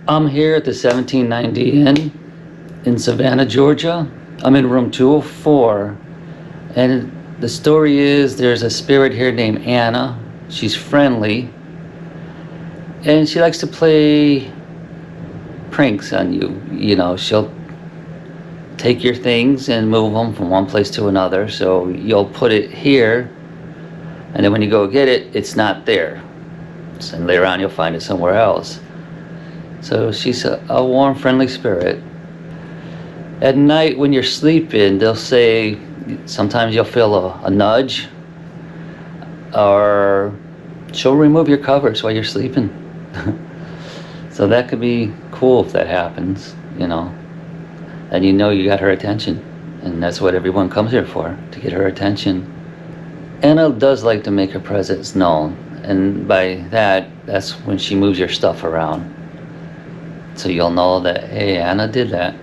I'm here at the 1790 Inn in Savannah, Georgia. I'm in room 204, and the story is there's a spirit here named Anna. She's friendly, and she likes to play pranks on you. You know, she'll take your things and move them from one place to another, so you'll put it here, and then when you go get it, it's not there. And later on, you'll find it somewhere else. So she's a warm, friendly spirit. At night when you're sleeping, they'll say sometimes you'll feel a nudge, or she'll remove your covers while you're sleeping. So that could be cool if that happens, you know. And you know you got her attention. And that's what everyone comes here for, to get her attention. Anna does like to make her presence known. And by that, that's when she moves your stuff around. So you'll know that, hey, Anna did that.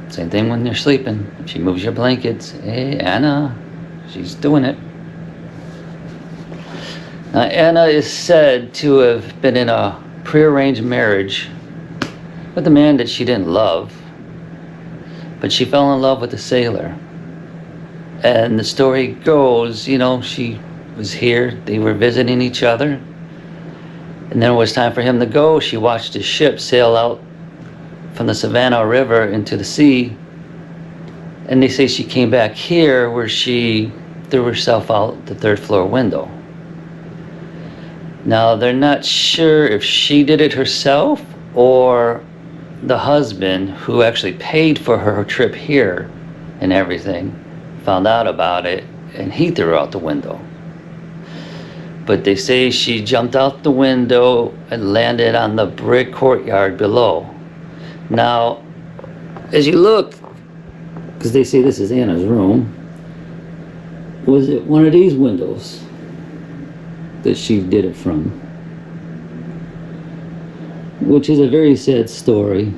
Same thing when you're sleeping. If she moves your blankets, hey, Anna, she's doing it. Now, Anna is said to have been in a prearranged marriage with a man that she didn't love, but she fell in love with a sailor. And the story goes, you know, she was here, they were visiting each other, and then it was time for him to go. She watched his ship sail out from the Savannah River into the sea, and they say she came back here where she threw herself out the third floor window. Now they're not sure if she did it herself or the husband, who actually paid for her trip here and everything, found out about it and he threw her out the window. But they say she jumped out the window and landed on the brick courtyard below. Now, as you look, because they say this is Anna's room, was it one of these windows that she did it from? Which is a very sad story.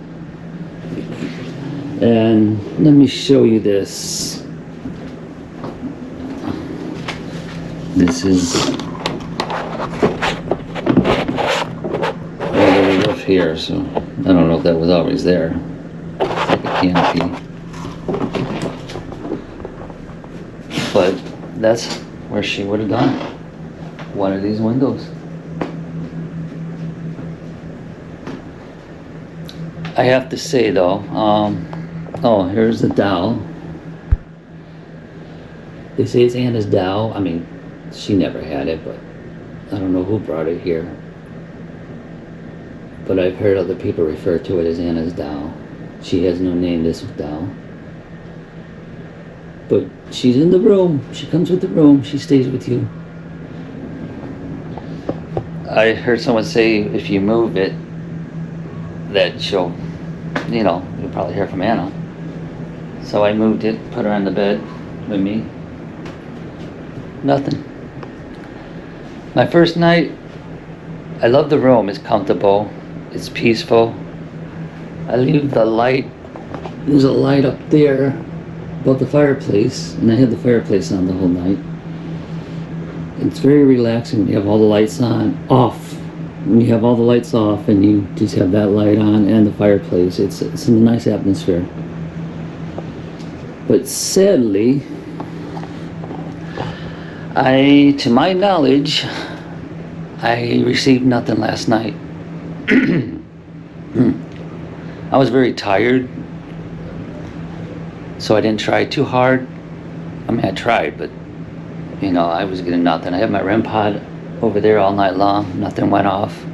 And let me show you this. This is the roof here, so I don't know if that was always there. It's like a canopy. But that's where she would have done it. One of these windows. I have to say though, oh, here's the dowel. They say it's Anna's dowel. I mean, she never had it, but I don't know who brought it here. But I've heard other people refer to it as Anna's dowel. She has no name, this dowel. But she's in the room. She comes with the room. She stays with you. I heard someone say if you move it, that she'll, you know, you'll probably hear from Anna. So I moved it, put her on the bed with me. Nothing. My first night, I love the room. It's comfortable. It's peaceful. I leave the light. There's a light up there above the fireplace, and I had the fireplace on the whole night. It's very relaxing when you have all the lights off. When you have all the lights off and you just have that light on and the fireplace, it's a nice atmosphere. But sadly, to my knowledge, I received nothing last night. I was very tired, so I didn't try too hard. I mean, I tried, but I was getting nothing. I had my REM pod over there all night long. Nothing went off.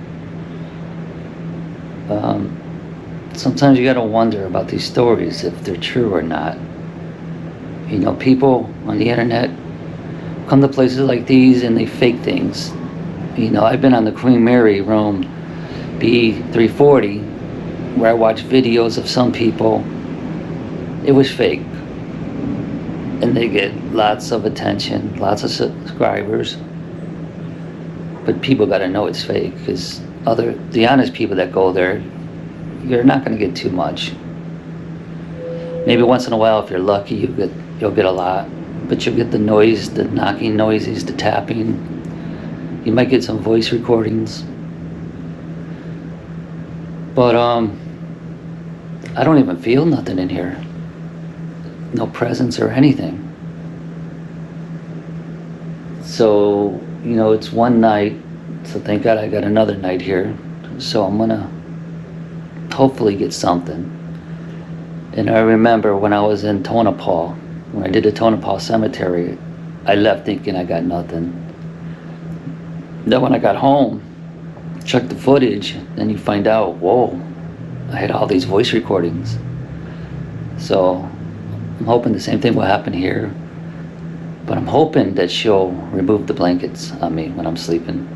Sometimes you gotta wonder about these stories, if they're true or not. People on the internet come to places like these and they fake things. I've been on the Queen Mary room B340 where I watched videos of some people. It was fake. And they get lots of attention, lots of subscribers. But people gotta know it's fake, because the honest people that go there, you're not gonna get too much. Maybe once in a while, if you're lucky, you'll get a lot. But you'll get the noise, the knocking noises, the tapping. You might get some voice recordings. But I don't even feel nothing in here. No presence or anything. So, it's one night, so thank God I got another night here. So I'm gonna hopefully get something. And I remember when I was in Tonopah, when I did the Tonopah Cemetery, I left thinking I got nothing. Then when I got home, checked the footage, then you find out, whoa, I had all these voice recordings. So I'm hoping the same thing will happen here. But I'm hoping that she'll remove the blankets on me when I'm sleeping.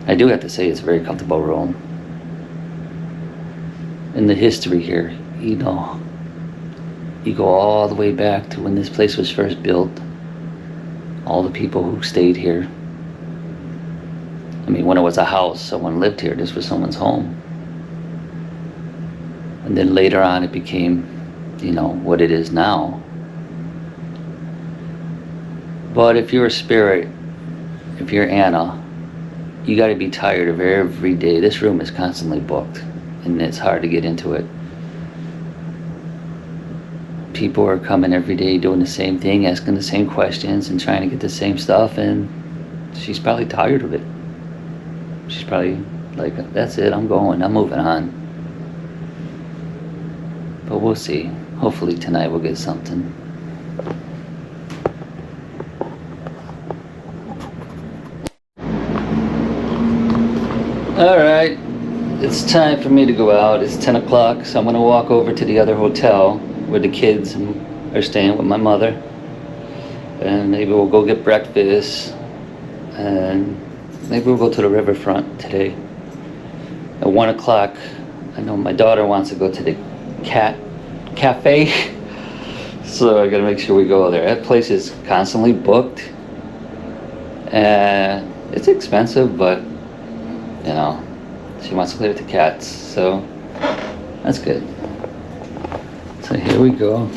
I do have to say it's a very comfortable room. And the history here, you go all the way back to when this place was first built. All the people who stayed here. I mean, when it was a house, someone lived here. This was someone's home. And then later on it became, what it is now. But if you're a spirit, if you're Anna, you gotta be tired of every day. This room is constantly booked, and it's hard to get into it. People are coming every day doing the same thing, asking the same questions and trying to get the same stuff, and she's probably tired of it. She's probably like, that's it, I'm going, I'm moving on. But we'll see. Hopefully tonight we'll get something. Alright, it's time for me to go out. It's 10 o'clock, so I'm gonna walk over to the other hotel where the kids are staying with my mother. And maybe we'll go get breakfast. And maybe we'll go to the riverfront today. At 1 o'clock, I know my daughter wants to go to the cat cafe. So I gotta make sure we go there. That place is constantly booked. And it's expensive, but she wants to play with the cats, so that's good. So here we go.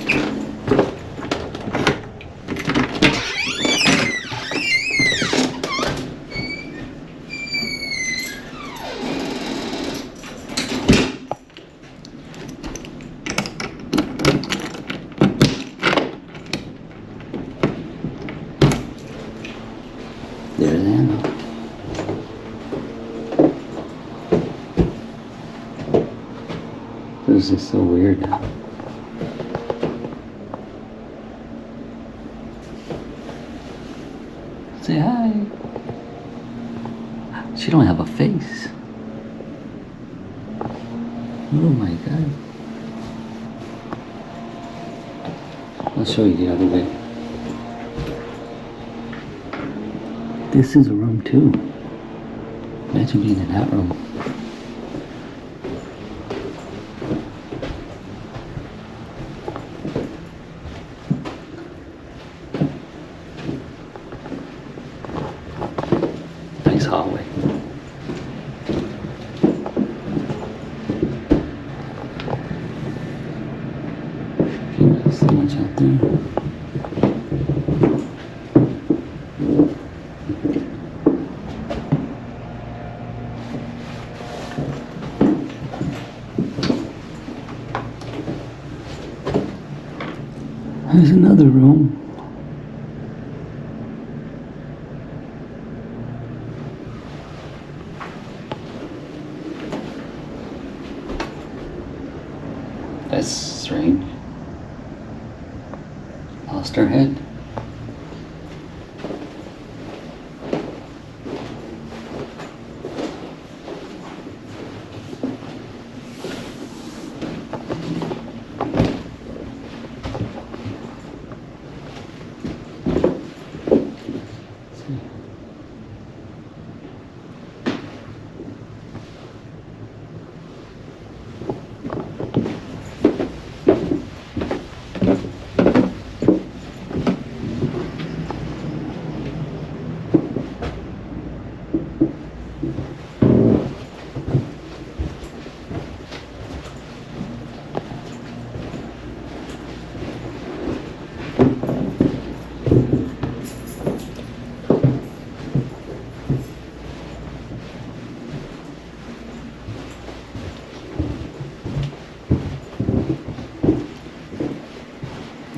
There's Anna. This is so weird. Say hi. She don't have a face. Oh my God. I'll show you the other way. This is a room too. Imagine being in that room. Nice hallway. Not so much out there. There's another room. That's strange. Lost her head.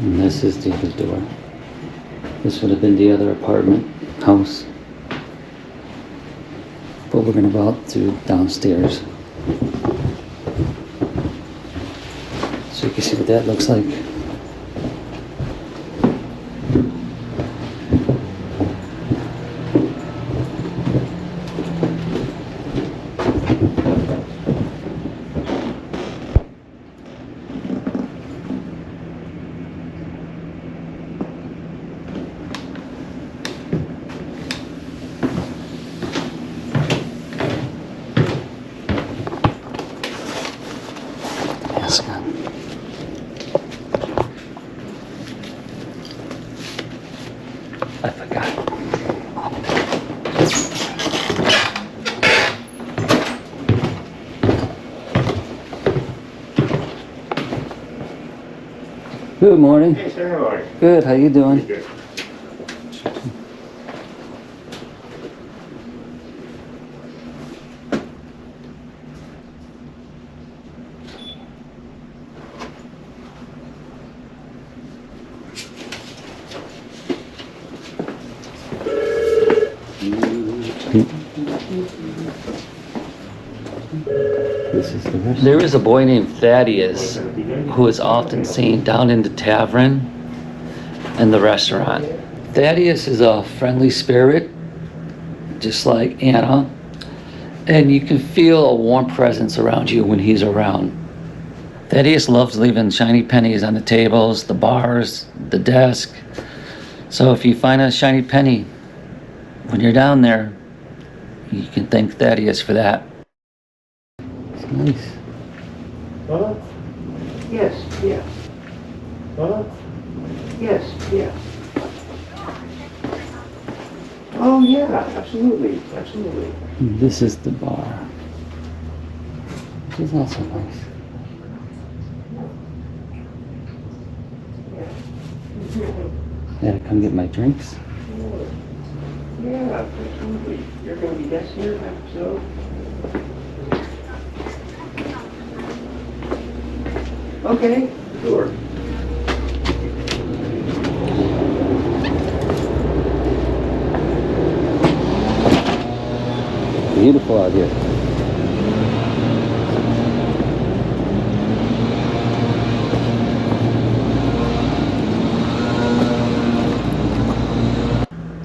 And this is the other door. This would have been the other apartment house. But we're going to go out to downstairs. So you can see what that looks like. Yes, God. I forgot. Good morning. Hey, sir, how are you? Good, how you doing? Good. This is the rest. There is a boy named Thaddeus who is often seen down in the tavern and the restaurant. Thaddeus is a friendly spirit, just like Anna, and you can feel a warm presence around you when he's around. Thaddeus loves leaving shiny pennies on the tables, the bars, the desk. So if you find a shiny penny when you're down there, you can thank Thaddeus for that. It's nice. Huh? Yes, yeah. Huh? Yes, yeah. Oh, yeah, absolutely, absolutely. This is the bar, which is also nice. Gotta come get my drinks. Yeah, absolutely. You're gonna be guests here, so? Okay, sure. Beautiful out here.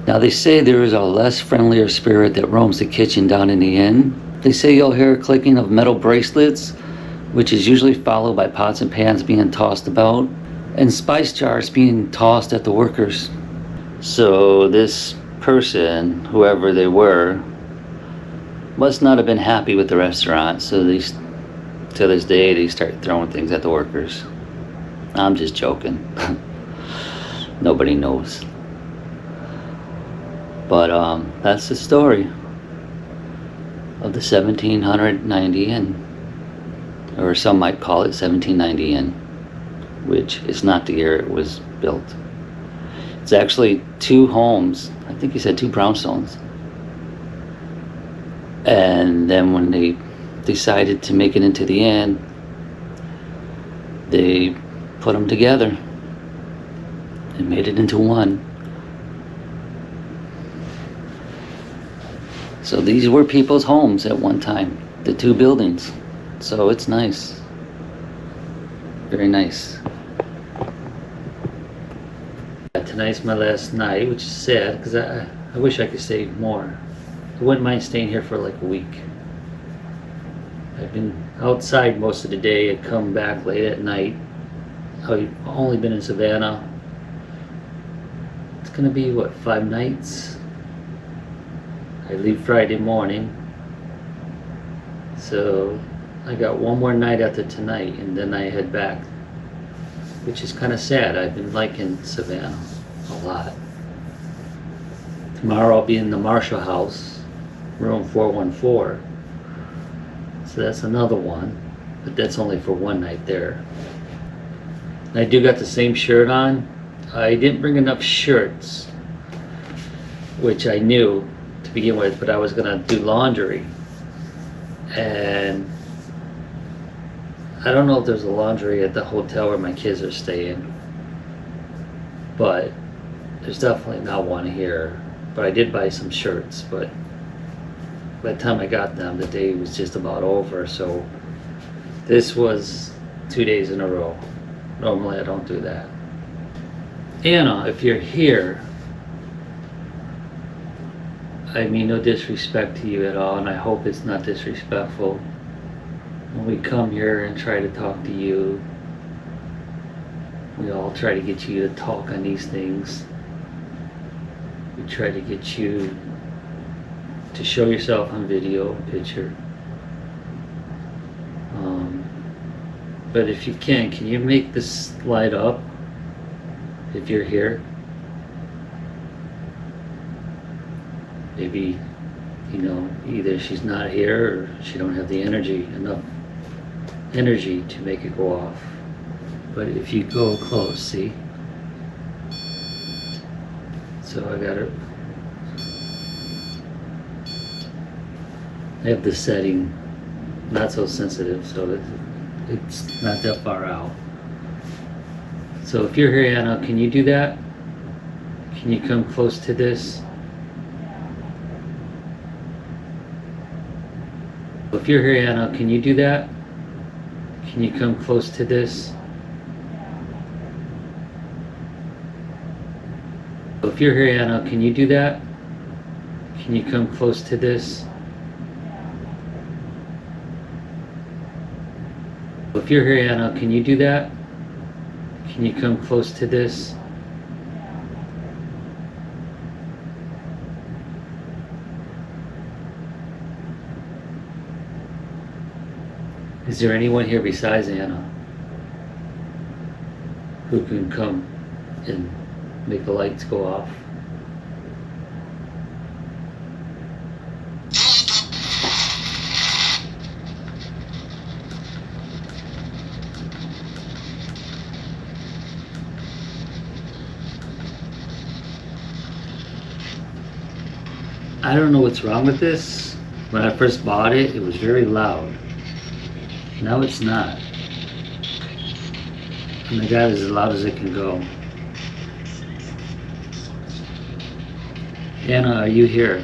Now they say there is a less friendlier spirit that roams the kitchen down in the inn. They say you'll hear a clicking of metal bracelets, which is usually followed by pots and pans being tossed about, and spice jars being tossed at the workers. So this person, whoever they were, must not have been happy with the restaurant, so they, to this day, they start throwing things at the workers. I'm just joking. Nobody knows. But that's the story of the 1790 Inn, or some might call it 1790 Inn, which is not the year it was built. It's actually two homes. I think he said two brownstones. And then when they decided to make it into the inn, they put them together and made it into one. So these were people's homes at one time, the two buildings. So it's nice. Very nice. Tonight's my last night, which is sad because I wish I could stay more. I wouldn't mind staying here for like a week. I've been outside most of the day. I come back late at night. I've only been in Savannah. It's gonna be what, 5 nights? I leave Friday morning. So I got one more night after tonight and then I head back. Which is kind of sad. I've been liking Savannah a lot. Tomorrow I'll be in the Marshall House, room 414. So that's another one, but that's only for one night there. And I do got the same shirt on. I didn't bring enough shirts, which I knew to begin with, but I was gonna do laundry. And I don't know if there's a laundry at the hotel where my kids are staying, but there's definitely not one here. But I did buy some shirts, but by the time I got them, the day was just about over. So this was 2 days in a row. Normally I don't do that. Anna, if you're here, I mean no disrespect to you at all, and I hope it's not disrespectful. When we come here and try to talk to you, we all try to get you to talk on these things. We try to get you to show yourself on video, picture. But if you can you make this light up if you're here? Maybe, either she's not here or she don't have the enough energy to make it go off. But if you go close, see? So I got it. I have the setting not so sensitive, so it's not that far out. So if you're here, Anna, can you do that? Can you come close to this? If you're here, Anna, can you do that? Can you come close to this? If you're here, Anna, can you do that? Can you come close to this? If you're here, Anna, can you do that? Can you come close to this? Is there anyone here besides Anna who can come and make the lights go off? I don't know what's wrong with this. When I first bought it, it was very loud. Now it's not. And the got is as loud as it can go. Anna, are you here?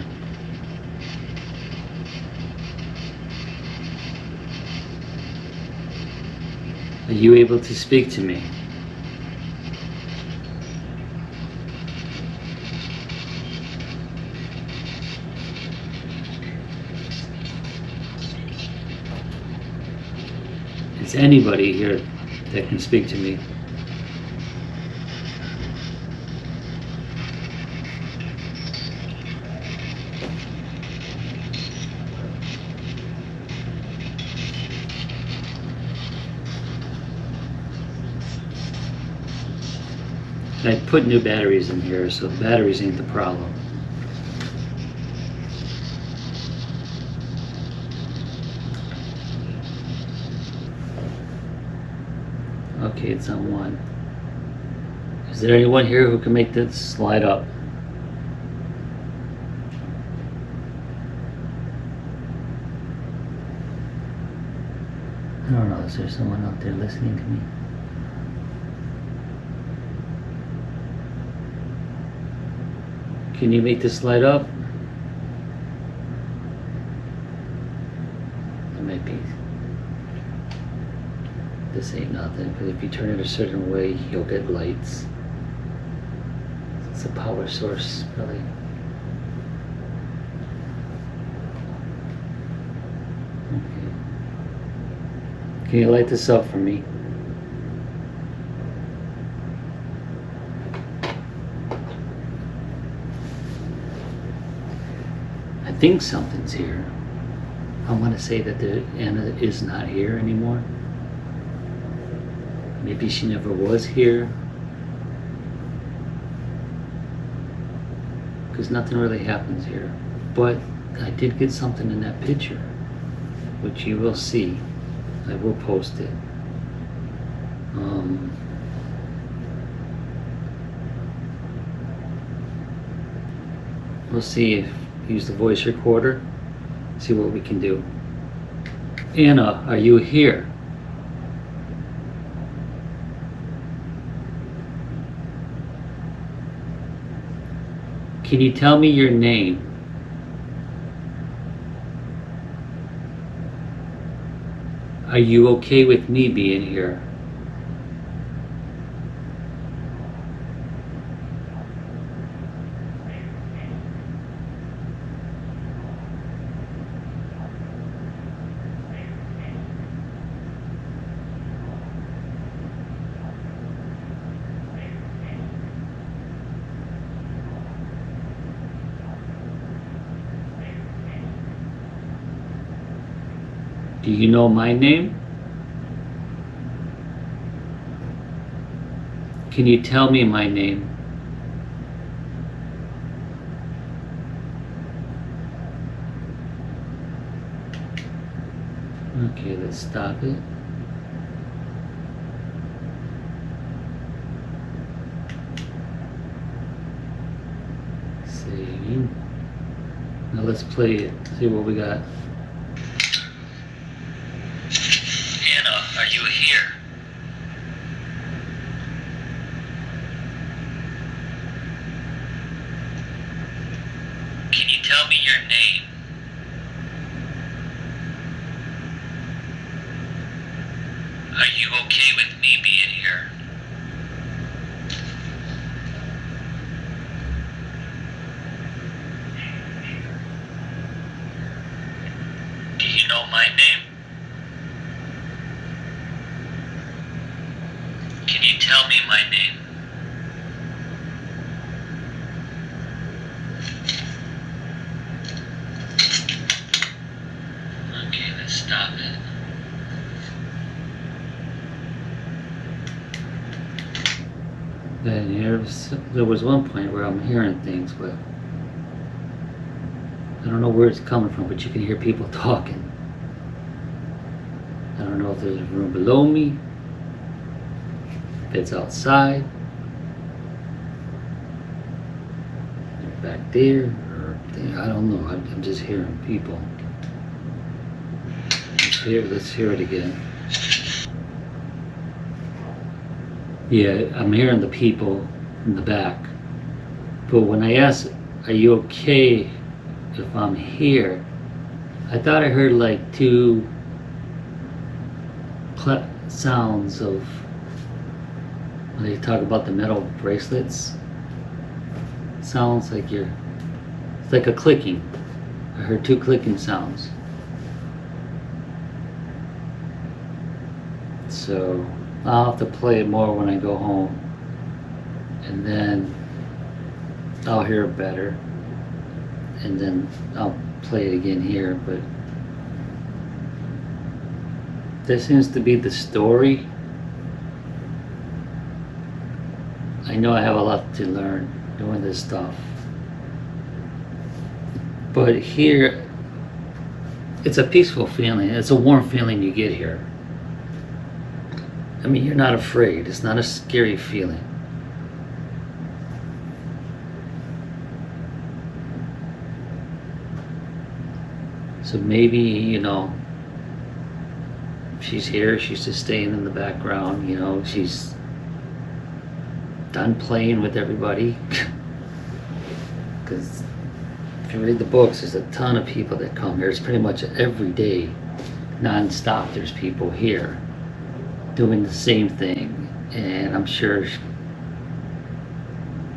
Are you able to speak to me? Is anybody here that can speak to me? I put new batteries in here, so the batteries ain't the problem. Okay, it's on 1. Is there anyone here who can make this slide up? I don't know, is there someone out there listening to me? Can you make this slide up? It might be. this ain't nothing, because if you turn it a certain way, you'll get lights. It's a power source, really. Okay. Can you light this up for me? I think something's here. I want to say that Anna is not here anymore. Maybe she never was here. Because nothing really happens here. But I did get something in that picture, which you will see. I will post it. We'll see if use the voice recorder, see what we can do. Anna, are you here? Can you tell me your name? Are you okay with me being here? Do you know my name? Can you tell me my name? Okay, let's stop it. Saving. Now let's play it, see what we got. Anna, are you here? Can you tell me your name? Are you okay with me being here? Do you know my name? Can you tell me my name? Okay, let's stop it. Then there was one point where I'm hearing things, but I don't know where it's coming from, but you can hear people talking. I don't know if there's a room below me, if it's outside, back there, or there. I don't know. I'm just hearing people. Let's hear it again. Yeah, I'm hearing the people in the back. But when I asked, are you okay if I'm here? I thought I heard like two sounds of, when they talk about the metal bracelets. Sounds like it's like a clicking. I heard two clicking sounds. So I'll have to play it more when I go home, and then I'll hear it better, and then I'll play it again here. But this seems to be the story. I know I have a lot to learn doing this stuff, but here it's a peaceful feeling. It's a warm feeling you get here. I mean, you're not afraid. It's not a scary feeling. So maybe, you know, she's here, she's just staying in the background, you know, she's done playing with everybody. Because if you read the books, there's a ton of people that come here. It's pretty much every day, non-stop, there's people here. doing the same thing, and I'm sure,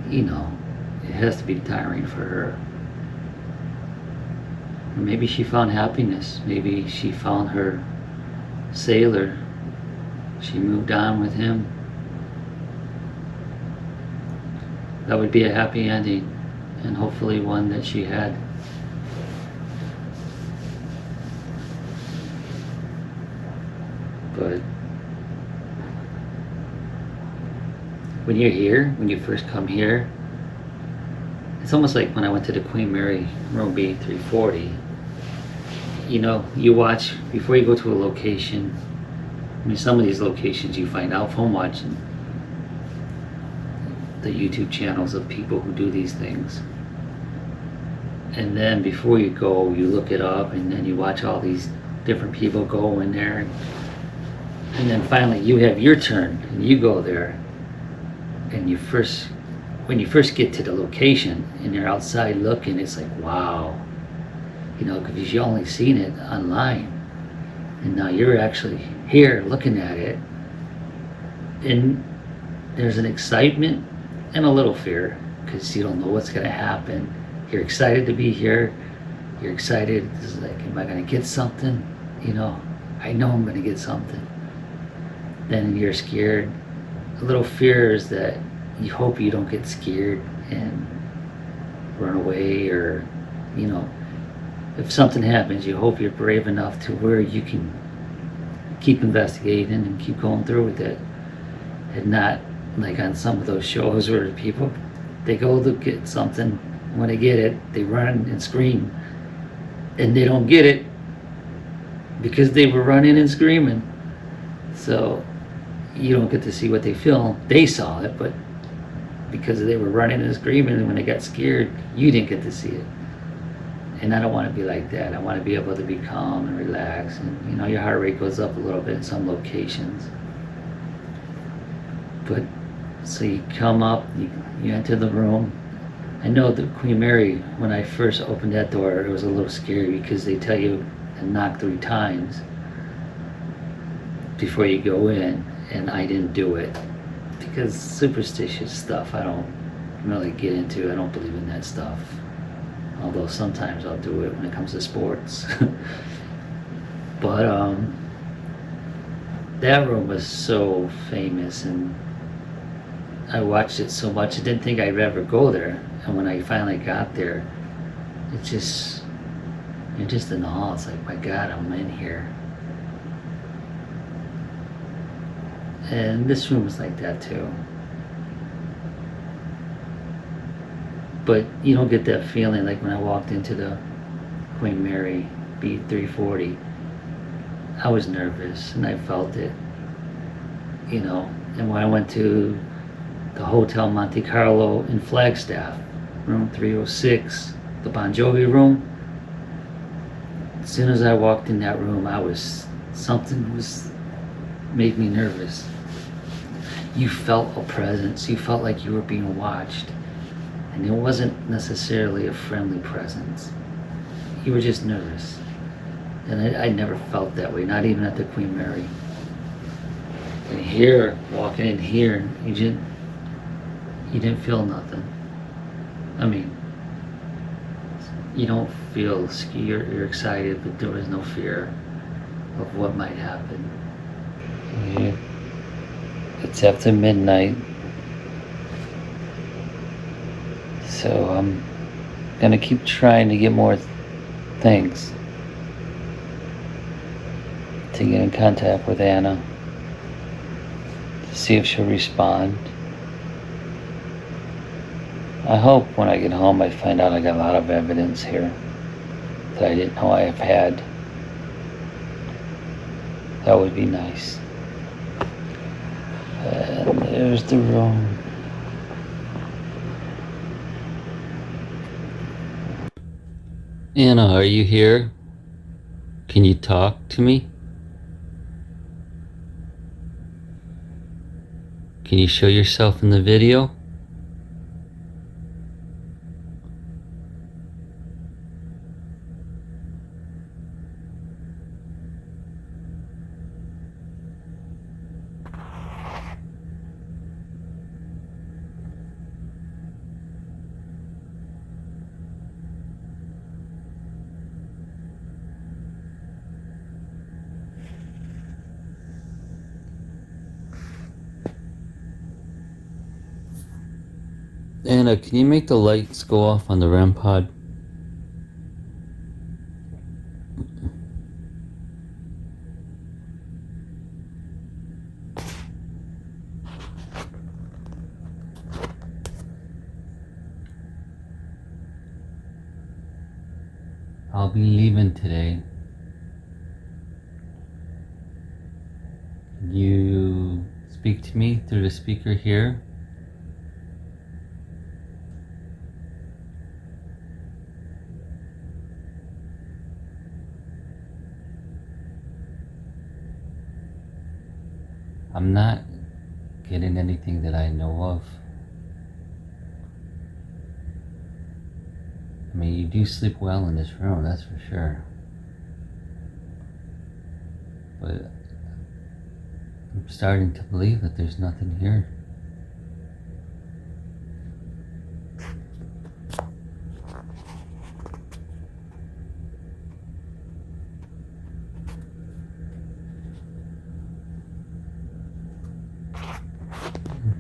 you know, it has to be tiring for her. Or maybe she found happiness. Maybe she found her sailor. She moved on with him. That would be a happy ending, and hopefully one that she had. But when you're here, when you first come here, it's almost like when I went to the Queen Mary room B340. You know, you watch before you go to a location. I mean, some of these locations you find out from watching the YouTube channels of people who do these things. And then before you go, you look it up, and then you watch all these different people go in there. And then finally you have your turn, and you go there. And when you first get to the location and you're outside looking, it's like, wow. You know, because you only seen it online. And now you're actually here looking at it. And there's an excitement and a little fear because you don't know what's going to happen. You're excited to be here. You're excited. It's like, am I going to get something? You know, I know I'm going to get something. Then you're scared. A little fear is that you hope you don't get scared and run away, or, you know, if something happens, you hope you're brave enough to where you can keep investigating and keep going through with it, and not like on some of those shows where people, they go to get something, when they get it, they run and scream, and they don't get it because they were running and screaming. So you don't get to see what they feel. They saw it, but because they were running and screaming, and when they got scared, you didn't get to see it. And I don't want to be like that. I want to be able to be calm and relax. And, you know, your heart rate goes up a little bit in some locations. But, so you come up, you enter the room. I know the Queen Mary, when I first opened that door, it was a little scary because they tell you to knock 3 times before you go in. And I didn't do it because superstitious stuff I don't really get into. I don't believe in that stuff. Although sometimes I'll do it when it comes to sports. But that room was so famous, and I watched it so much I didn't think I'd ever go there. And when I finally got there, you're just in awe. It's like, my God, I'm in here. And this room was like that too. But you don't get that feeling like when I walked into the Queen Mary B340. I was nervous, and I felt it, you know. And when I went to the Hotel Monte Carlo in Flagstaff, room 306, the Bon Jovi room, as soon as I walked in that room, something made me nervous. You felt a presence. You felt like you were being watched. And it wasn't necessarily a friendly presence. You were just nervous. And I never felt that way, not even at the Queen Mary. And here, walking in here, you didn't feel nothing. I mean, you don't feel scared, you're excited, but there was no fear of what might happen. Yeah. It's after midnight. So I'm gonna keep trying to get more things to get in contact with Anna to see if she'll respond. I hope when I get home I find out I got a lot of evidence here that I didn't know I have had. That would be nice. And there's the room. Anna, are you here? Can you talk to me? Can you show yourself in the video? Anna, can you make the lights go off on the REM pod? I'll be leaving today. You speak to me through the speaker here. I'm not getting anything that I know of. I mean, you do sleep well in this room, that's for sure. But I'm starting to believe that there's nothing here.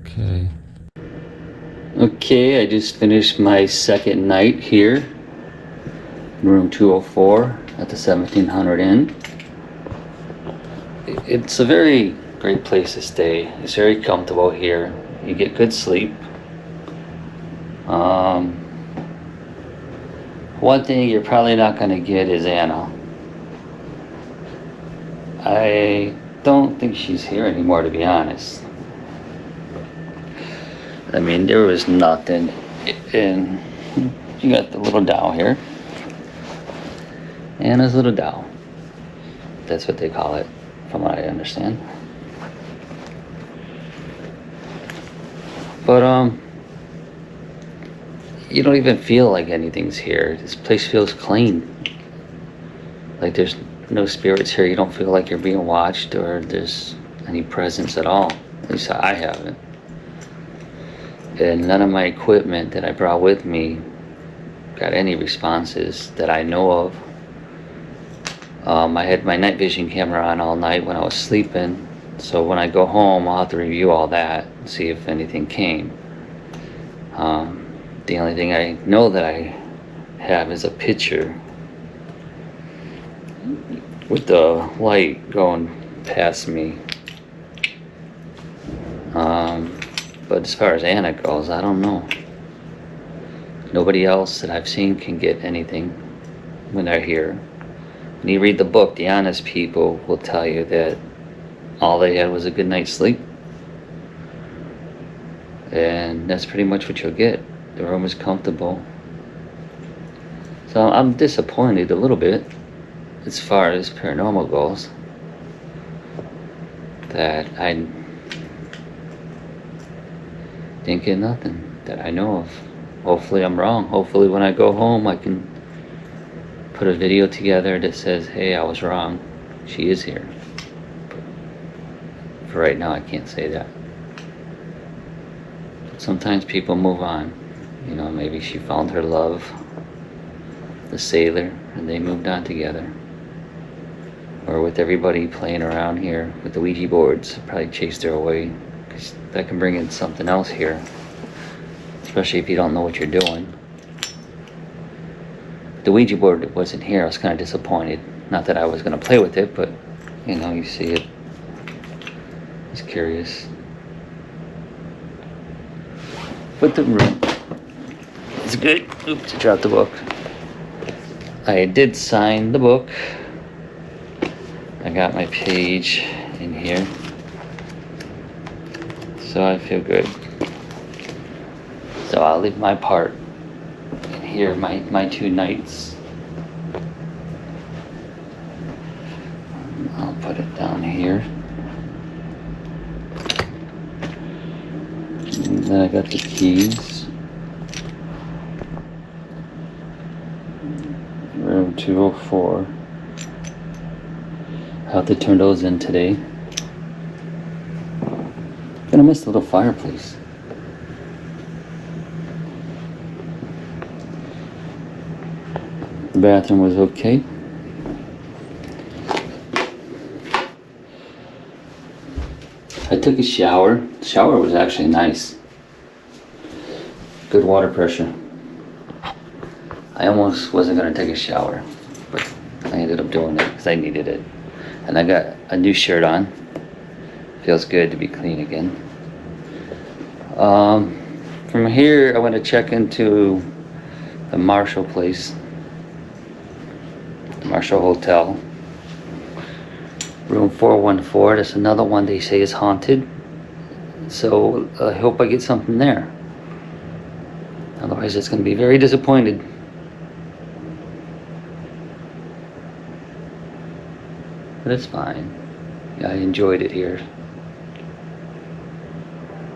Okay. Okay, I just finished my second night here, room 204 at the 1700 Inn. It's a very great place to stay. It's very comfortable here. You get good sleep. One thing you're probably not going to get is Anna. I don't think she's here anymore, to be honest. I mean, there was nothing. And you got the little doll here. Anna's little doll. That's what they call it, from what I understand. But, you don't even feel like anything's here. This place feels clean. Like there's no spirits here. You don't feel like you're being watched or there's any presence at all. At least I haven't. And none of my equipment that I brought with me got any responses that I know of. I had my night vision camera on all night when I was sleeping, so when I go home I'll have to review all that and see if anything came. The only thing I know that I have is a picture with the light going past me. But as far as Anna goes, I don't know. Nobody else that I've seen can get anything when they're here. When you read the book, the honest people will tell you that all they had was a good night's sleep. And that's pretty much what you'll get. The room is comfortable. So I'm disappointed a little bit as far as paranormal goes. That I didn't get nothing that I know of. Hopefully I'm wrong. Hopefully when I go home I can put a video together that says, hey, I was wrong. She is here. But for right now I can't say that. But sometimes people move on. You know, maybe she found her love, the sailor, and they moved on together. Or with everybody playing around here with the Ouija boards, probably chased her away. Because that can bring in something else here. Especially if you don't know what you're doing. The Ouija board wasn't here. I was kind of disappointed. Not that I was going to play with it, but, you know, you see it. I was curious. But the room, it's good. Oops, I dropped the book. I did sign the book. I got my page in here. So I feel good. So I'll leave my part in here, my 2 nights. I'll put it down here. And then I got the keys. Room 204. I'll have to turn those in today. Gonna miss the little fireplace. The bathroom was okay. I took a shower. The shower was actually nice. Good water pressure. I almost wasn't gonna take a shower, but I ended up doing it because I needed it. And I got a new shirt on. Feels good to be clean again. From here, I want to check into the Marshall place, the Marshall Hotel. Room 414, that's another one they say is haunted. So I hope I get something there. Otherwise, it's going to be very disappointed. But it's fine. Yeah, I enjoyed it here.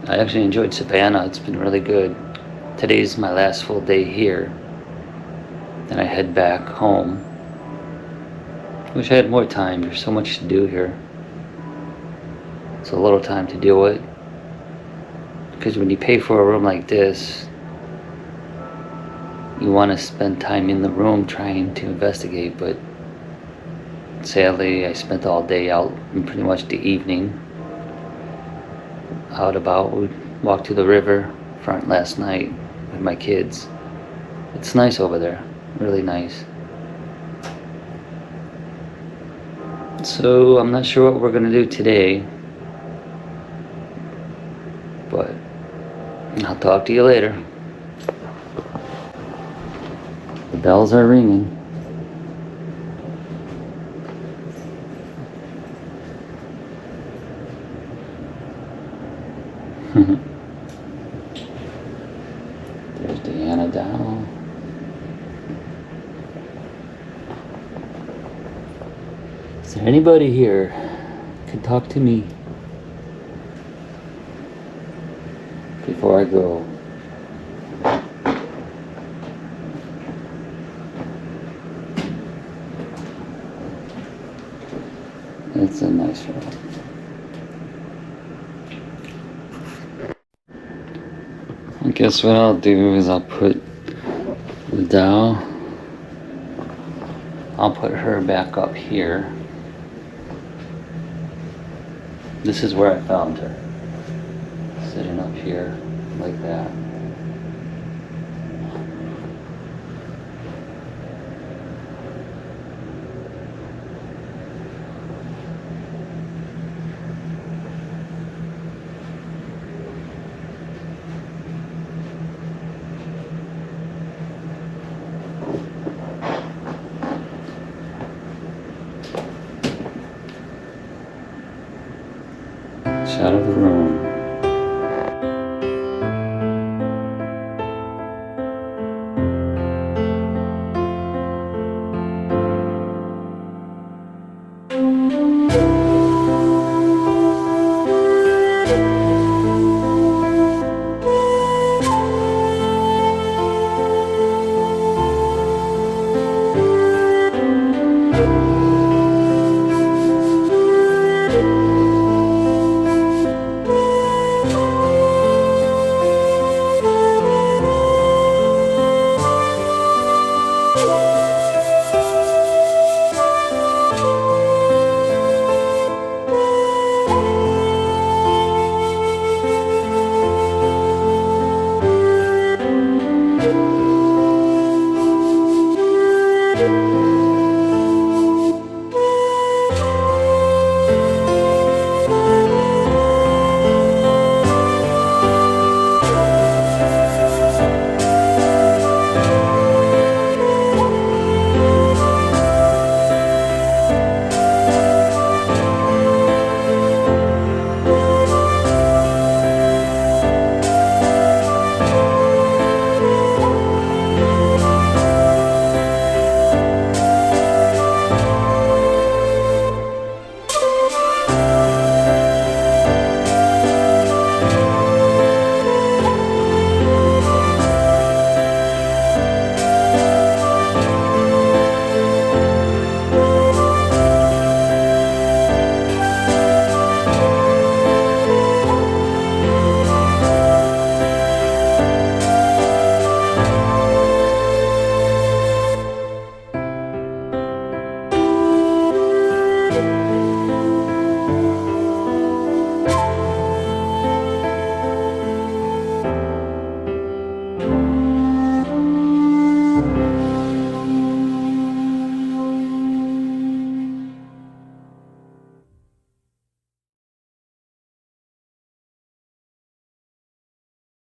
I actually enjoyed Savannah. It's been really good. Today's my last full day here. Then I head back home. Wish I had more time. There's so much to do here. It's a little time to do it. Because when you pay for a room like this, you want to spend time in the room trying to investigate, but sadly I spent all day out and pretty much the evening out about. We walked to the river front last night with my kids. It's nice over there, really nice. So I'm not sure what we're gonna do today, but I'll talk to you later. The bells are ringing. There's Deanna Dow. Is there anybody here who can talk to me before I go? It's a nice room. I guess what I'll do is I'll put the Dow, I'll put her back up here. This is where I found her, sitting up here like that. Out of the room.